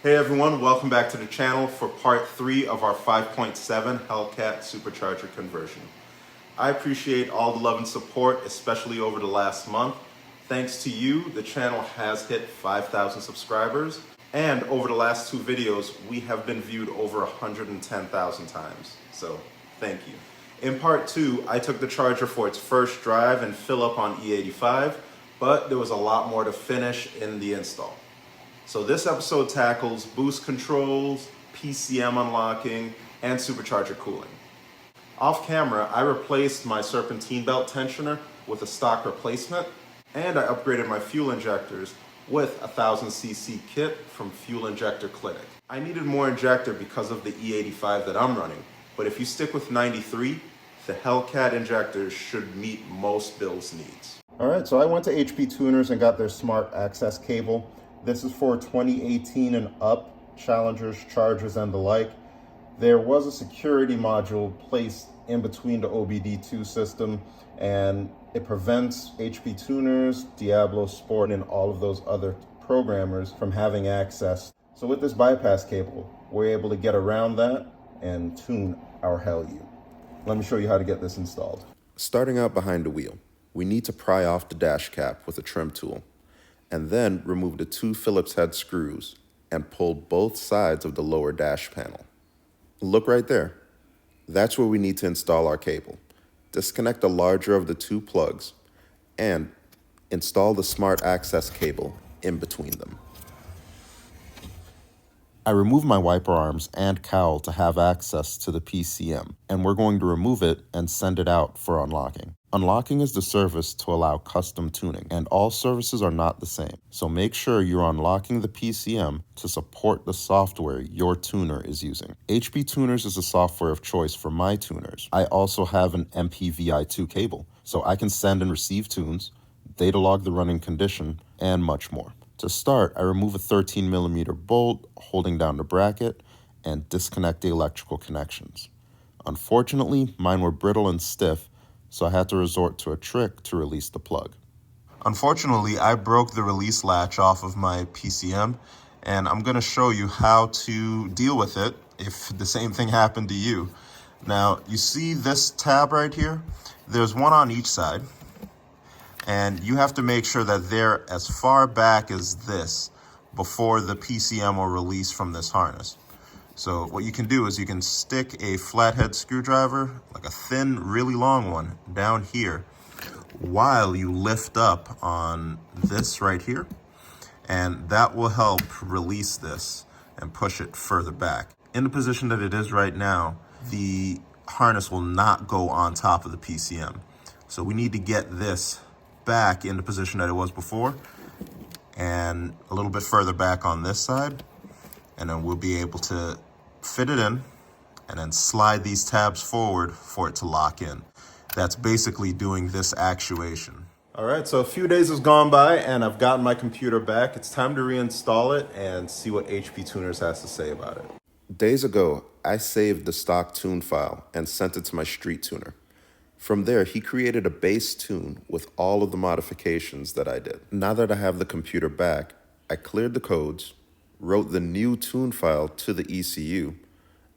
Hey everyone, welcome back to the channel for part 3 of our 5.7 Hellcat Supercharger conversion. I appreciate all the love and support, especially over the last month. Thanks to you, the channel has hit 5,000 subscribers, and over the last 2 videos, we have been viewed over 110,000 times. So, thank you. In part 2, I took the Charger for its first drive and fill up on E85, but there was a lot more to finish in the install. So this episode tackles boost controls, PCM unlocking, and supercharger cooling. Off camera, I replaced my serpentine belt tensioner with a stock replacement, and I upgraded my fuel injectors with a 1000cc kit from Fuel Injector Clinic. I needed more injector because of the E85 that I'm running, but if you stick with 93, the Hellcat injectors should meet most build's needs. Alright, so I went to HP Tuners and got their smart access cable. This is for 2018 and up Challengers, Chargers, and the like. There was a security module placed in between the OBD2 system, and it prevents HP Tuners, Diablo Sport, and all of those other programmers from having access. So with this bypass cable, we're able to get around that and tune our HELU. Let me show you how to get this installed. Starting out behind the wheel, we need to pry off the dash cap with a trim tool, and then remove the 2 Phillips head screws and pull both sides of the lower dash panel. Look right there. That's where we need to install our cable. Disconnect the larger of the 2 plugs and install the smart access cable in between them. I removed my wiper arms and cowl to have access to the PCM, and we're going to remove it and send it out for unlocking. Unlocking is the service to allow custom tuning, and all services are not the same. So make sure you're unlocking the PCM to support the software your tuner is using. HP Tuners is the software of choice for my tuners. I also have an MPVI2 cable, so I can send and receive tunes, data log the running condition, and much more. To start, I remove a 13mm bolt holding down the bracket and disconnect the electrical connections. Unfortunately, mine were brittle and stiff, so I had to resort to a trick to release the plug. Unfortunately, I broke the release latch off of my PCM, and I'm going to show you how to deal with it if the same thing happened to you. Now, you see this tab right here? There's one on each side. And you have to make sure that they're as far back as this before the PCM will release from this harness. So what you can do is you can stick a flathead screwdriver, like a thin, really long one, down here while you lift up on this right here. And that will help release this and push it further back. In the position that it is right now, the harness will not go on top of the PCM. So we need to get this back in the position that it was before and a little bit further back on this side, and then we'll be able to fit it in and then slide these tabs forward for it to lock in. That's basically doing this actuation. All right, so a few days has gone by and I've gotten my computer back. It's time to reinstall it and see what HP Tuners has to say about it. Days ago, I saved the stock tune file and sent it to my street tuner. From there, he created a base tune with all of the modifications that I did. Now that I have the computer back, I cleared the codes, wrote the new tune file to the ECU,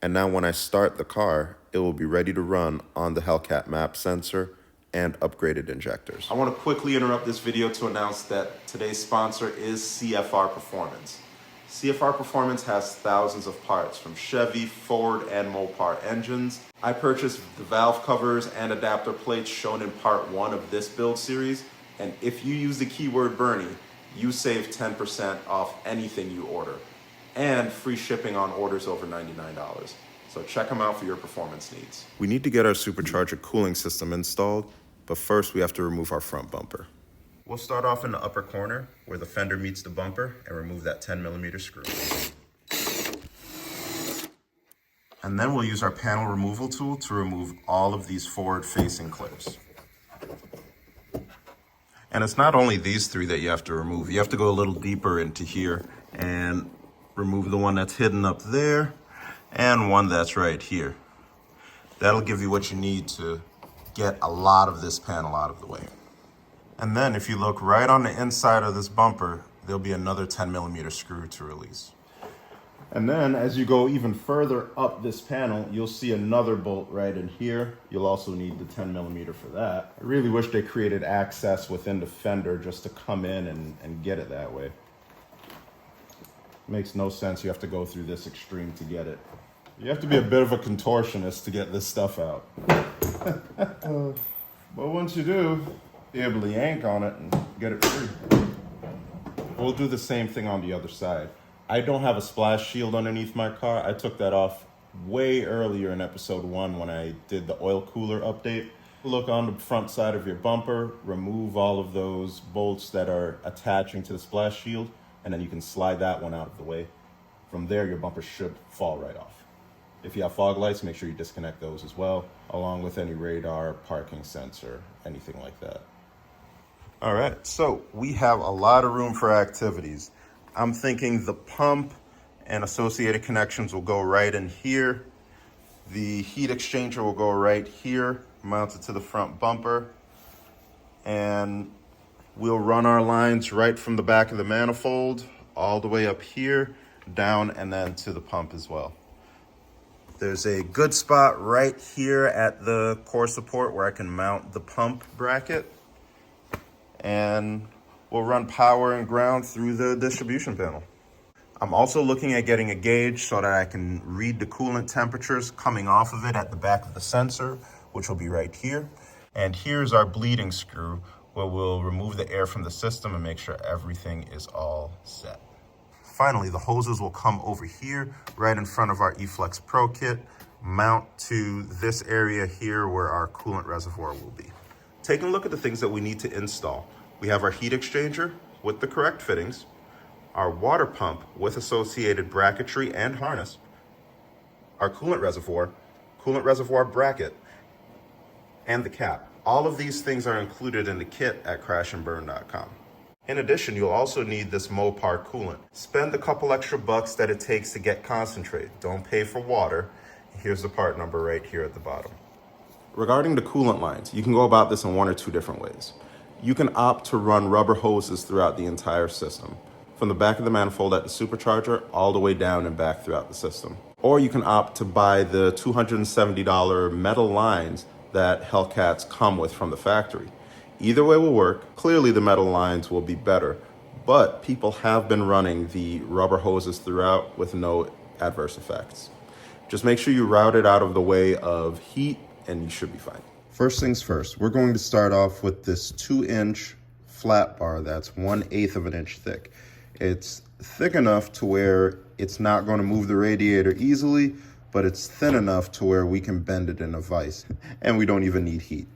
and now when I start the car, it will be ready to run on the Hellcat map sensor and upgraded injectors. I want to quickly interrupt this video to announce that today's sponsor is CFR Performance. CFR Performance has thousands of parts from Chevy, Ford, and Mopar engines. I purchased the valve covers and adapter plates shown in part 1 of this build series, and if you use the keyword Bernie, you save 10% off anything you order, and free shipping on orders over $99. So check them out for your performance needs. We need to get our supercharger cooling system installed, but first we have to remove our front bumper. We'll start off in the upper corner where the fender meets the bumper and remove that 10mm screw. And then we'll use our panel removal tool to remove all of these forward-facing clips. And it's not only these 3 that you have to remove. You have to go a little deeper into here and remove the one that's hidden up there and one that's right here. That'll give you what you need to get a lot of this panel out of the way. And then if you look right on the inside of this bumper, there'll be another 10mm screw to release. And then as you go even further up this panel, you'll see another bolt right in here. You'll also need the 10mm for that. I really wish they created access within the fender just to come in and get it that way. Makes no sense you have to go through this extreme to get it. You have to be a bit of a contortionist to get this stuff out. But once you do, be able to yank on it and get it free. We'll do the same thing on the other side. I don't have a splash shield underneath my car. I took that off way earlier in episode 1 when I did the oil cooler update. Look on the front side of your bumper, remove all of those bolts that are attaching to the splash shield, and then you can slide that one out of the way. From there, your bumper should fall right off. If you have fog lights, make sure you disconnect those as well, along with any radar, parking sensor, anything like that. All right, so we have a lot of room for activities. I'm thinking the pump and associated connections will go right in here. The heat exchanger will go right here, mounted to the front bumper. And we'll run our lines right from the back of the manifold all the way up here, down, and then to the pump as well. There's a good spot right here at the core support where I can mount the pump bracket. And we'll run power and ground through the distribution panel. I'm also looking at getting a gauge so that I can read the coolant temperatures coming off of it at the back of the sensor, which will be right here. And here's our bleeding screw where we'll remove the air from the system and make sure everything is all set. Finally, the hoses will come over here, right in front of our eFlex Pro kit, mount to this area here where our coolant reservoir will be. Taking a look at the things that we need to install. We have our heat exchanger with the correct fittings, our water pump with associated bracketry and harness, our coolant reservoir bracket, and the cap. All of these things are included in the kit at crashandburn.com. In addition, you'll also need this Mopar coolant. Spend a couple extra bucks that it takes to get concentrate. Don't pay for water. Here's the part number right here at the bottom. Regarding the coolant lines, you can go about this in one or two different ways. You can opt to run rubber hoses throughout the entire system, from the back of the manifold at the supercharger all the way down and back throughout the system. Or you can opt to buy the $270 metal lines that Hellcats come with from the factory. Either way will work. Clearly the metal lines will be better, but people have been running the rubber hoses throughout with no adverse effects. Just make sure you route it out of the way of heat and you should be fine. First things first, we're going to start off with this 2-inch flat bar that's 1/8 of an inch thick. It's thick enough to where it's not going to move the radiator easily, but it's thin enough to where we can bend it in a vise and we don't even need heat.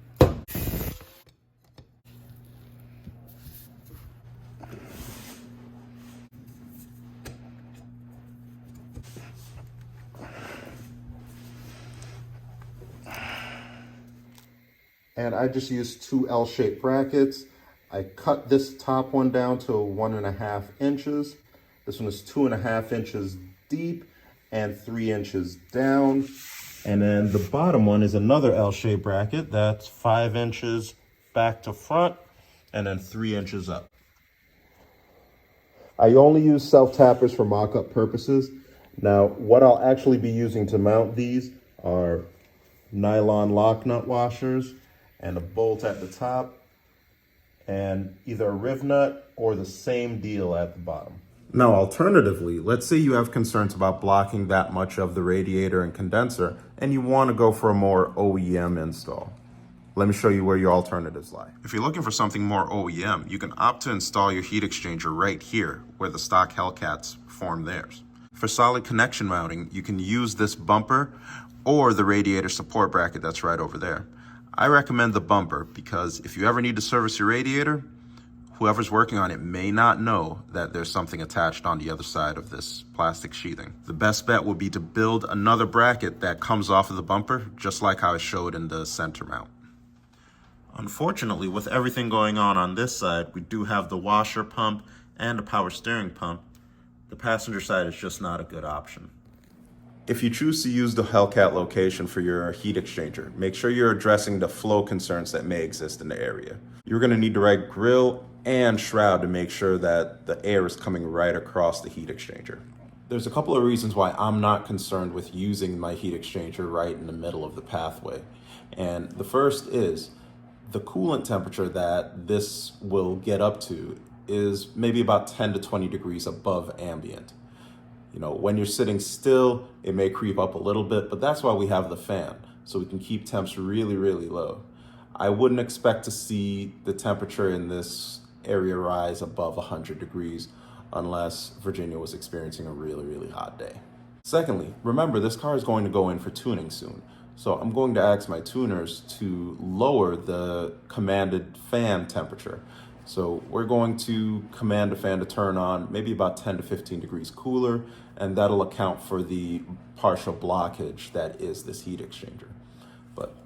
And I just used 2 L-shaped brackets. I cut this top one down to 1.5 inches. This one is 2.5 inches deep and 3 inches down. And then the bottom one is another L-shaped bracket that's 5 inches back to front and then 3 inches up. I only use self-tappers for mock-up purposes. Now, what I'll actually be using to mount these are nylon lock nut washers and a bolt at the top, and either a riv nut or the same deal at the bottom. Now, alternatively, let's say you have concerns about blocking that much of the radiator and condenser, and you want to go for a more OEM install. Let me show you where your alternatives lie. If you're looking for something more OEM, you can opt to install your heat exchanger right here, where the stock Hellcats form theirs. For solid connection mounting, you can use this bumper or the radiator support bracket that's right over there. I recommend the bumper because if you ever need to service your radiator, whoever's working on it may not know that there's something attached on the other side of this plastic sheathing. The best bet would be to build another bracket that comes off of the bumper, just like how I showed in the center mount. Unfortunately, with everything going on this side, we do have the washer pump and a power steering pump. The passenger side is just not a good option. If you choose to use the Hellcat location for your heat exchanger, make sure you're addressing the flow concerns that may exist in the area. You're going to need the right grill and shroud to make sure that the air is coming right across the heat exchanger. There's a couple of reasons why I'm not concerned with using my heat exchanger right in the middle of the pathway. And the first is the coolant temperature that this will get up to is maybe about 10 to 20 degrees above ambient. You know, when you're sitting still, it may creep up a little bit, but that's why we have the fan, so we can keep temps really, really low. I wouldn't expect to see the temperature in this area rise above 100 degrees unless Virginia was experiencing a really, really hot day. Secondly, remember this car is going to go in for tuning soon. So I'm going to ask my tuners to lower the commanded fan temperature. So we're going to command the fan to turn on maybe about 10 to 15 degrees cooler, and that'll account for the partial blockage that is this heat exchanger. But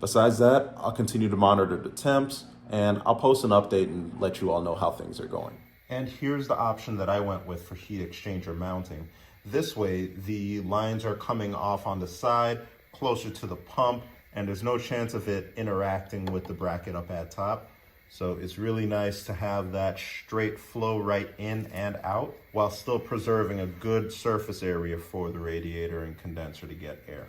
besides that, I'll continue to monitor the temps, and I'll post an update and let you all know how things are going. And here's the option that I went with for heat exchanger mounting. This way, the lines are coming off on the side, closer to the pump, and there's no chance of it interacting with the bracket up at top. So it's really nice to have that straight flow right in and out, while still preserving a good surface area for the radiator and condenser to get air.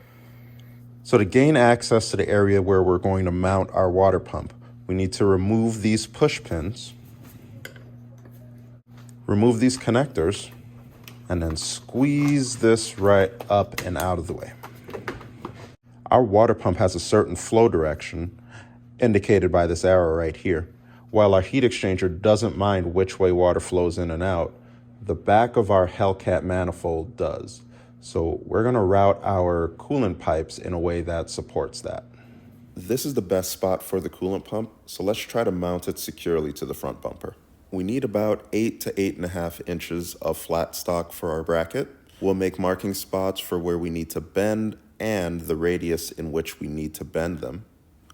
So to gain access to the area where we're going to mount our water pump, we need to remove these push pins, remove these connectors, and then squeeze this right up and out of the way. Our water pump has a certain flow direction, indicated by this arrow right here. While our heat exchanger doesn't mind which way water flows in and out, the back of our Hellcat manifold does. So we're going to route our coolant pipes in a way that supports that. This is the best spot for the coolant pump, so let's try to mount it securely to the front bumper. We need about 8 to 8.5 inches of flat stock for our bracket. We'll make marking spots for where we need to bend and the radius in which we need to bend them.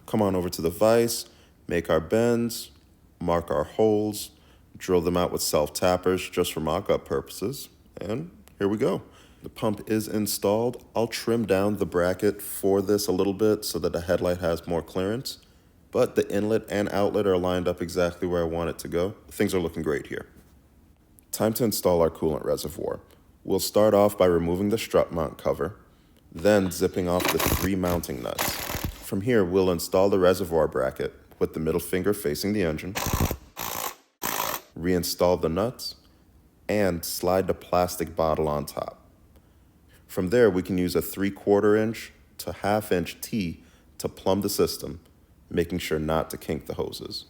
Come on over to the vise, make our bends, mark our holes, drill them out with self-tappers just for mock-up purposes, and here we go. The pump is installed. I'll trim down the bracket for this a little bit so that the headlight has more clearance, but the inlet and outlet are lined up exactly where I want it to go. Things are looking great here. Time to install our coolant reservoir. We'll start off by removing the strut mount cover, then zipping off the 3 mounting nuts. From here, we'll install the reservoir bracket with the middle finger facing the engine, reinstall the nuts, and slide the plastic bottle on top. From there, we can use a 3/4 inch to 1/2 inch T to plumb the system, making sure not to kink the hoses.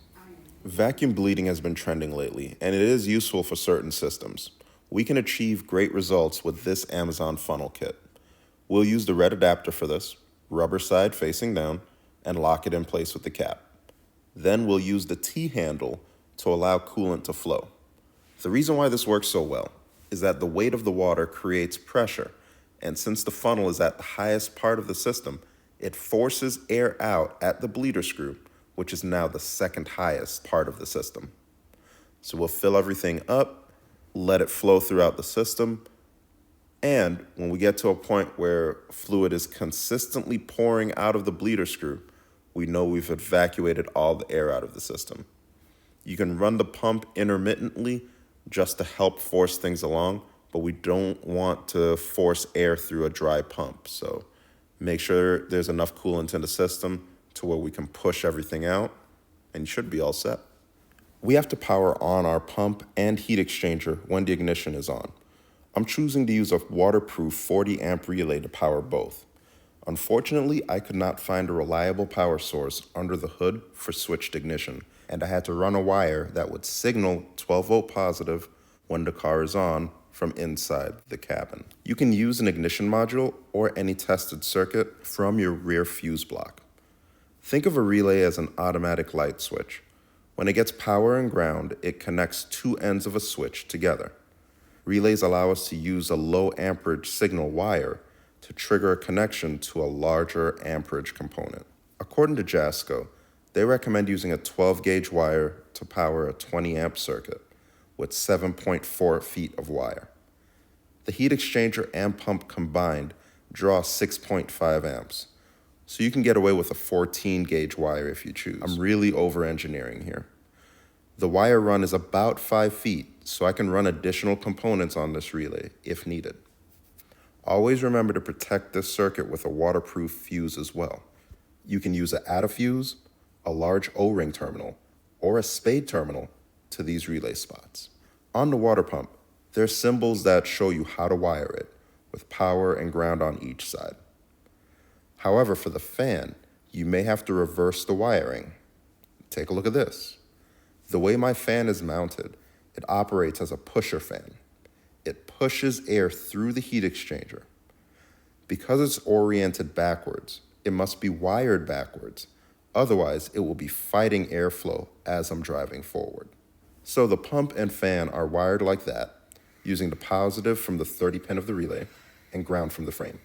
Vacuum bleeding has been trending lately, and it is useful for certain systems. We can achieve great results with this Amazon funnel kit. We'll use the red adapter for this, rubber side facing down, and lock it in place with the cap. Then we'll use the T-handle to allow coolant to flow. The reason why this works so well is that the weight of the water creates pressure, and since the funnel is at the highest part of the system, it forces air out at the bleeder screw, which is now the second highest part of the system. So we'll fill everything up, let it flow throughout the system, and when we get to a point where fluid is consistently pouring out of the bleeder screw, we know we've evacuated all the air out of the system. You can run the pump intermittently just to help force things along, but we don't want to force air through a dry pump. So make sure there's enough coolant in the system to where we can push everything out, and you should be all set. We have to power on our pump and heat exchanger when the ignition is on. I'm choosing to use a waterproof 40 amp relay to power both. Unfortunately, I could not find a reliable power source under the hood for switched ignition, and I had to run a wire that would signal 12 volt positive when the car is on from inside the cabin. You can use an ignition module or any tested circuit from your rear fuse block. Think of a relay as an automatic light switch. When it gets power and ground, it connects 2 ends of a switch together. Relays allow us to use a low amperage signal wire to trigger a connection to a larger amperage component. According to JASCO, they recommend using a 12 gauge wire to power a 20 amp circuit with 7.4 feet of wire. The heat exchanger and pump combined draw 6.5 amps, so you can get away with a 14 gauge wire if you choose. I'm really over engineering here. The wire run is about 5 feet, so I can run additional components on this relay if needed. Always remember to protect this circuit with a waterproof fuse as well. You can use an add-a fuse, a large O-ring terminal, or a spade terminal to these relay spots. On the water pump, there are symbols that show you how to wire it, with power and ground on each side. However, for the fan, you may have to reverse the wiring. Take a look at this. The way my fan is mounted, it operates as a pusher fan. It pushes air through the heat exchanger. Because it's oriented backwards, it must be wired backwards. Otherwise, it will be fighting airflow as I'm driving forward. So the pump and fan are wired like that, using the positive from the 30 pin of the relay and ground from the frame.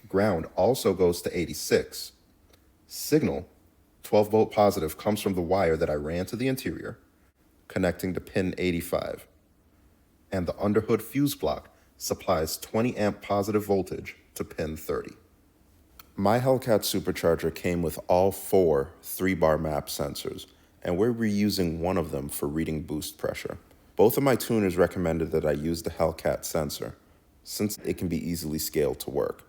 Ground also goes to 86. Signal, 12 volt positive, comes from the wire that I ran to the interior, connecting to pin 85. And the underhood fuse block supplies 20 amp positive voltage to pin 30. My Hellcat Supercharger came with all 4 3-bar map sensors, and we're reusing one of them for reading boost pressure. Both of my tuners recommended that I use the Hellcat sensor, since it can be easily scaled to work.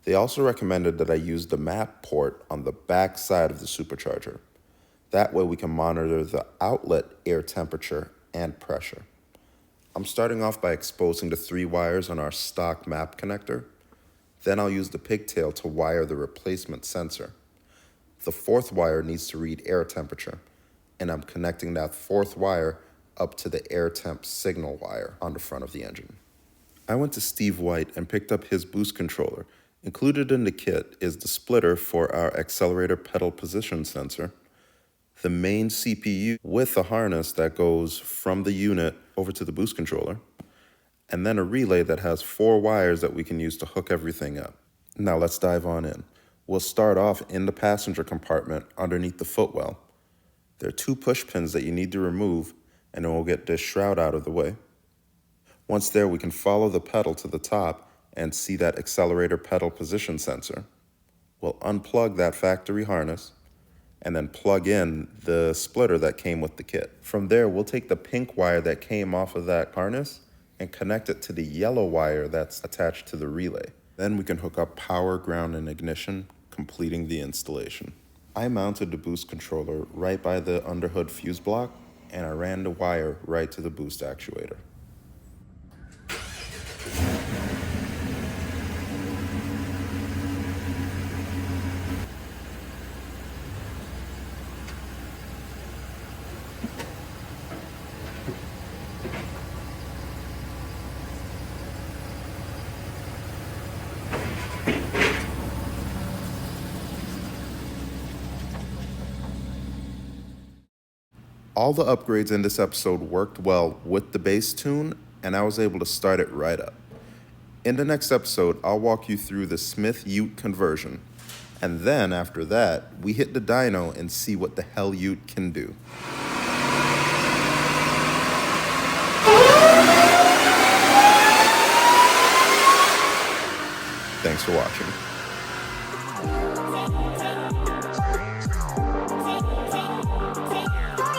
They also recommended that I use the map port on the back side of the Supercharger. That way we can monitor the outlet air temperature and pressure. I'm starting off by exposing the 3 wires on our stock map connector. Then I'll use the pigtail to wire the replacement sensor. The 4th wire needs to read air temperature, and I'm connecting that 4th wire up to the air temp signal wire on the front of the engine. I went to Steve White and picked up his boost controller. Included in the kit is the splitter for our accelerator pedal position sensor, the main CPU with a harness that goes from the unit over to the boost controller, and then a relay that has 4 wires that we can use to hook everything up. Now let's dive on in. We'll start off in the passenger compartment underneath the footwell. There are 2 push pins that you need to remove, and then we'll get this shroud out of the way. Once there, we can follow the pedal to the top and see that accelerator pedal position sensor. We'll unplug that factory harness and then plug in the splitter that came with the kit. From there, we'll take the pink wire that came off of that harness and connect it to the yellow wire that's attached to the relay. Then we can hook up power, ground, and ignition, completing the installation. I mounted the boost controller right by the underhood fuse block, and I ran the wire right to the boost actuator. All the upgrades in this episode worked well with the base tune, and I was able to start it right up. In the next episode, I'll walk you through the Smith Ute conversion, and then after that, we hit the dyno and see what the Hell Ute can do. Thanks for watching.